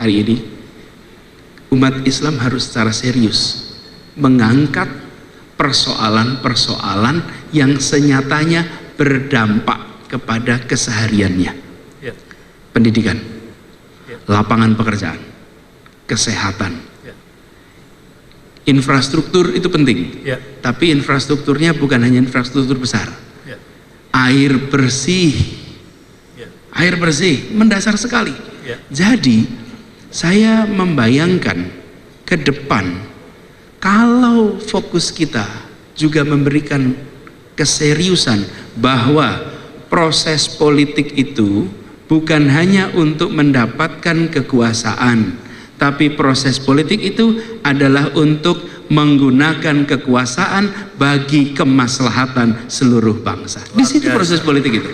hari ini umat Islam harus secara serius mengangkat persoalan-persoalan yang senyatanya berdampak kepada kesehariannya. Pendidikan, lapangan pekerjaan, kesehatan, infrastruktur itu penting, tapi infrastrukturnya bukan hanya infrastruktur besar. Air bersih, air bersih mendasar sekali. Jadi saya membayangkan ke depan, kalau fokus kita juga memberikan keseriusan bahwa proses politik itu bukan hanya untuk mendapatkan kekuasaan, tapi proses politik itu adalah untuk menggunakan kekuasaan bagi kemaslahatan seluruh bangsa. Di situ proses politik itu.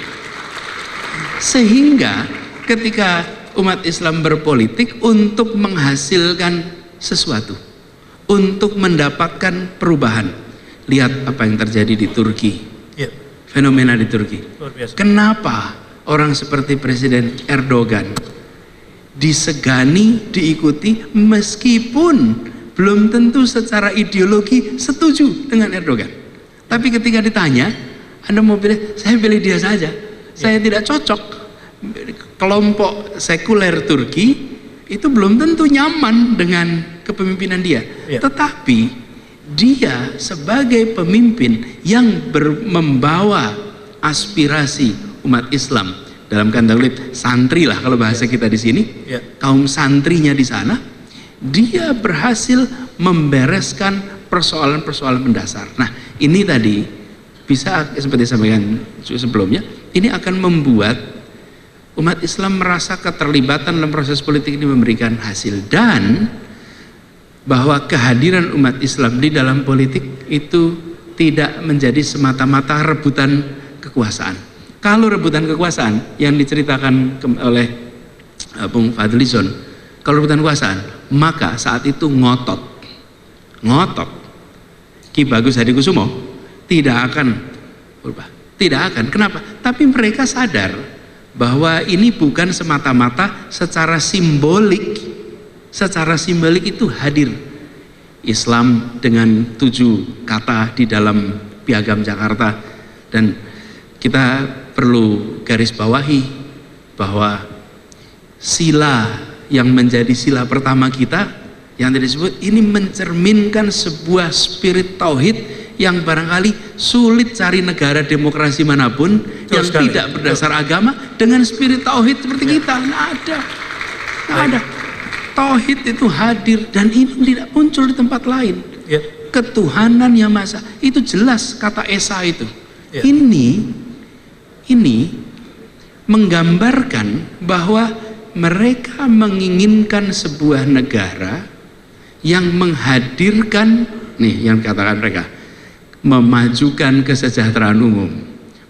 Sehingga ketika umat Islam berpolitik untuk menghasilkan sesuatu, untuk mendapatkan perubahan. Lihat apa yang terjadi di Turki, fenomena di Turki. Kenapa orang seperti Presiden Erdogan disegani, diikuti, meskipun belum tentu secara ideologi setuju dengan Erdogan. Tapi ketika ditanya, Anda mau pilih, saya pilih dia saja. Saya tidak cocok. Kelompok sekuler Turki itu belum tentu nyaman dengan kepemimpinan dia. Tetapi dia sebagai pemimpin yang membawa aspirasi umat Islam, dalam kata santri lah kalau bahasa kita di sini, kaum santrinya di sana, dia berhasil membereskan persoalan-persoalan mendasar. Nah, ini tadi bisa seperti sampaikan sebelumnya, ini akan membuat umat Islam merasa keterlibatan dalam proses politik ini memberikan hasil, dan bahwa kehadiran umat Islam di dalam politik itu tidak menjadi semata-mata rebutan kekuasaan. Kalau rebutan kekuasaan yang diceritakan oleh Bung Fadlizon, kalau rebutan kekuasaan, maka saat itu ngotot Ki Bagus Hadikusumo tidak akan berubah, tidak akan. Kenapa? Tapi mereka sadar bahwa ini bukan semata-mata secara simbolik. Secara simbolik itu hadir Islam dengan 7 kata di dalam Piagam Jakarta, dan kita perlu garis bawahi bahwa sila yang menjadi sila pertama kita yang tadi disebut ini mencerminkan sebuah spirit tauhid yang barangkali sulit cari negara demokrasi manapun yang tidak berdasar agama dengan spirit tauhid seperti kita. Nggak ada. Tauhid itu hadir, dan ini tidak muncul di tempat lain. Ketuhanan yang Maha Esa itu jelas, kata Esa itu. Ini menggambarkan bahwa mereka menginginkan sebuah negara yang menghadirkan, nih yang katakan mereka, memajukan kesejahteraan umum,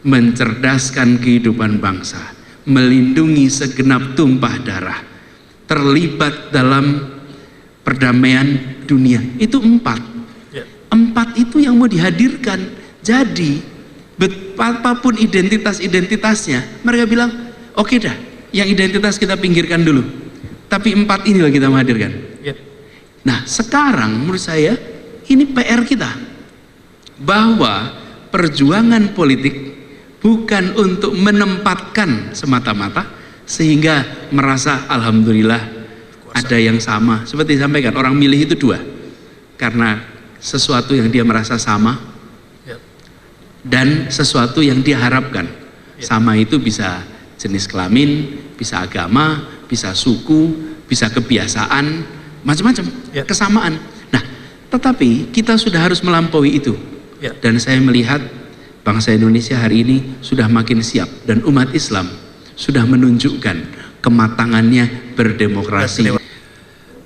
mencerdaskan kehidupan bangsa, melindungi segenap tumpah darah, terlibat dalam perdamaian dunia. Itu 4 itu yang mau dihadirkan. Jadi apapun identitasnya, mereka bilang oke dah, yang identitas kita pinggirkan dulu, tapi 4 inilah kita menghadirkan. Nah sekarang menurut saya ini PR kita, bahwa perjuangan politik bukan untuk menempatkan semata-mata sehingga merasa alhamdulillah ada yang sama. Seperti disampaikan, orang milih itu 2, karena sesuatu yang dia merasa sama dan sesuatu yang dia harapkan. Sama itu bisa jenis kelamin, bisa agama, bisa suku, bisa kebiasaan, macam-macam kesamaan. Nah tetapi kita sudah harus melampaui itu. Dan saya melihat bangsa Indonesia hari ini sudah makin siap, dan umat Islam sudah menunjukkan kematangannya berdemokrasi.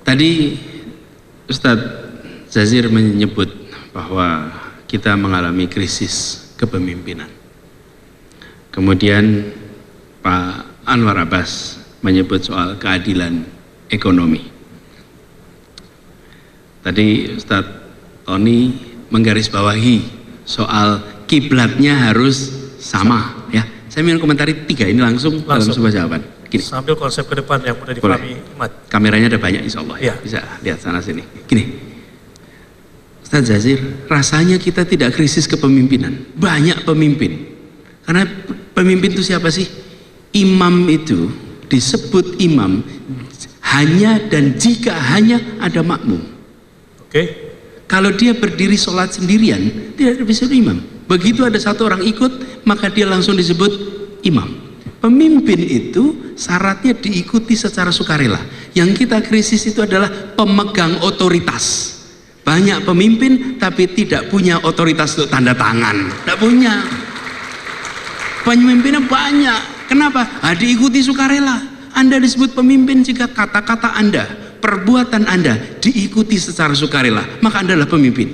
Tadi Ustadz Jazir menyebut bahwa kita mengalami krisis kepemimpinan. Kemudian Pak Anwar Abbas menyebut soal keadilan ekonomi. Tadi Ustadz Tony menggarisbawahi soal kiblatnya harus sama, ya. Saya ingin komentari 3 ini langsung dalam sebuah jawaban. Gini. Sambil konsep ke depan yang mudah dipahami umat. Kameranya ada banyak insya Allah ya. Bisa lihat sana sini. Gini, Ustaz Jazir, rasanya kita tidak krisis kepemimpinan. Banyak pemimpin. Karena pemimpin itu siapa sih? Imam itu disebut imam hanya dan jika hanya ada makmum. Oke. Kalau dia berdiri sholat sendirian, tidak bisa imam. Begitu ada satu orang ikut, maka dia langsung disebut imam. Pemimpin itu syaratnya diikuti secara sukarela. Yang kita krisis itu adalah pemegang otoritas. Banyak pemimpin tapi tidak punya otoritas untuk tanda tangan. Tidak punya. Pemimpinnya banyak. Kenapa? Diikuti sukarela. Anda disebut pemimpin jika kata-kata Anda, perbuatan Anda diikuti secara sukarela, maka Anda adalah pemimpin.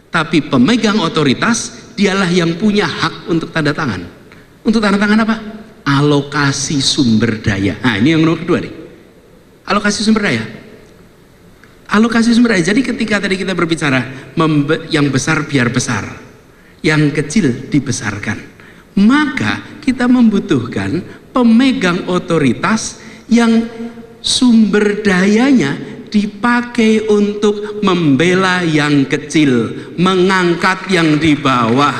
Tapi pemegang otoritas, dialah yang punya hak untuk tanda tangan. Untuk tanda tangan apa? Alokasi sumber daya. Nah, ini yang nomor kedua nih. Alokasi sumber daya. Alokasi sumber daya. Jadi ketika tadi kita berbicara yang besar biar besar, yang kecil dibesarkan, maka kita membutuhkan pemegang otoritas yang sumber dayanya dipakai untuk membela yang kecil, mengangkat yang di bawah,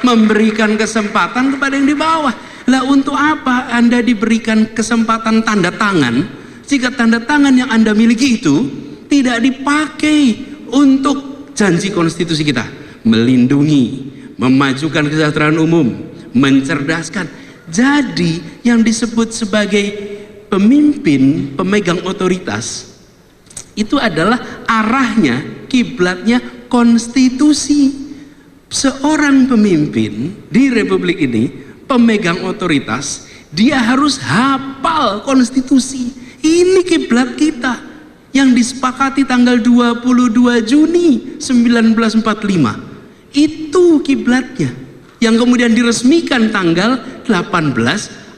memberikan kesempatan kepada yang di bawah. Lah untuk apa Anda diberikan kesempatan tanda tangan jika tanda tangan yang Anda miliki itu tidak dipakai untuk janji konstitusi kita, melindungi, memajukan kesejahteraan umum, mencerdaskan. Jadi yang disebut sebagai pemimpin, pemegang otoritas itu adalah arahnya, kiblatnya konstitusi. Seorang pemimpin di republik ini, pemegang otoritas, dia harus hafal konstitusi. Ini kiblat kita yang disepakati tanggal 22 Juni 1945. Itu kiblatnya yang kemudian diresmikan tanggal 18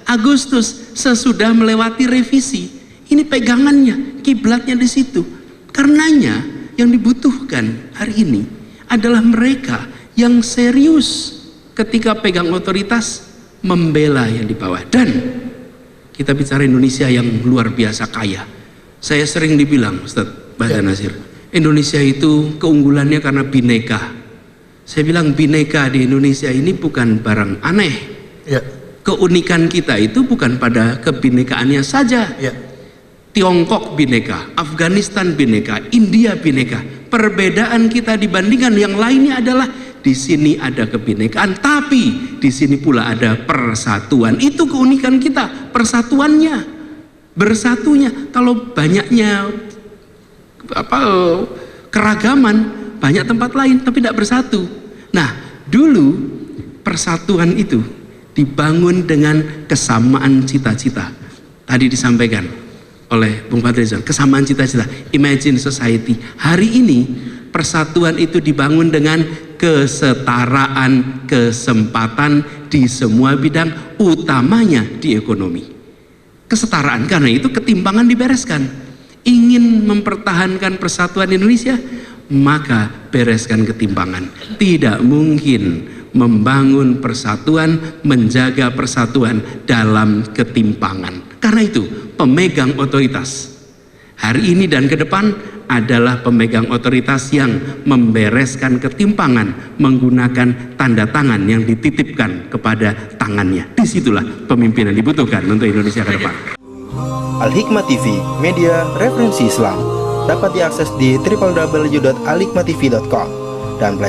Agustus sesudah melewati revisi. Ini pegangannya, kiblatnya di situ. Karenanya yang dibutuhkan hari ini adalah mereka yang serius ketika pegang otoritas membela yang di bawah. Dan kita bicara Indonesia yang luar biasa kaya. Saya sering dibilang, Ustaz Bahasa Nasir, Indonesia itu keunggulannya karena bineka. Saya bilang bineka di Indonesia ini bukan barang aneh. Ya. Keunikan kita itu bukan pada kebinekaannya saja. Ya. Tiongkok bineka, Afghanistan bineka, India bineka. Perbedaan kita dibandingkan yang lainnya adalah di sini ada kebinekaan, tapi di sini pula ada persatuan. Itu keunikan kita, persatuannya, bersatunya. Kalau banyaknya keragaman, banyak tempat lain tapi tidak bersatu. Nah, dulu persatuan itu dibangun dengan kesamaan cita-cita. Tadi disampaikan oleh Bung Fadlizon, kesamaan cita-cita, imagine society. Hari ini persatuan itu dibangun dengan kesetaraan kesempatan di semua bidang, utamanya di ekonomi. Kesetaraan, karena itu ketimpangan dibereskan. Ingin mempertahankan persatuan Indonesia, maka bereskan ketimpangan. Tidak mungkin membangun persatuan, menjaga persatuan dalam ketimpangan. Karena itu pemegang otoritas hari ini dan ke depan adalah pemegang otoritas yang membereskan ketimpangan menggunakan tanda tangan yang dititipkan kepada tangannya. Disitulah pemimpinan dibutuhkan untuk Indonesia ke depan. Al-Hikmah TV, media referensi Islam, dapat diakses di www.alhikmahtv.com dan Play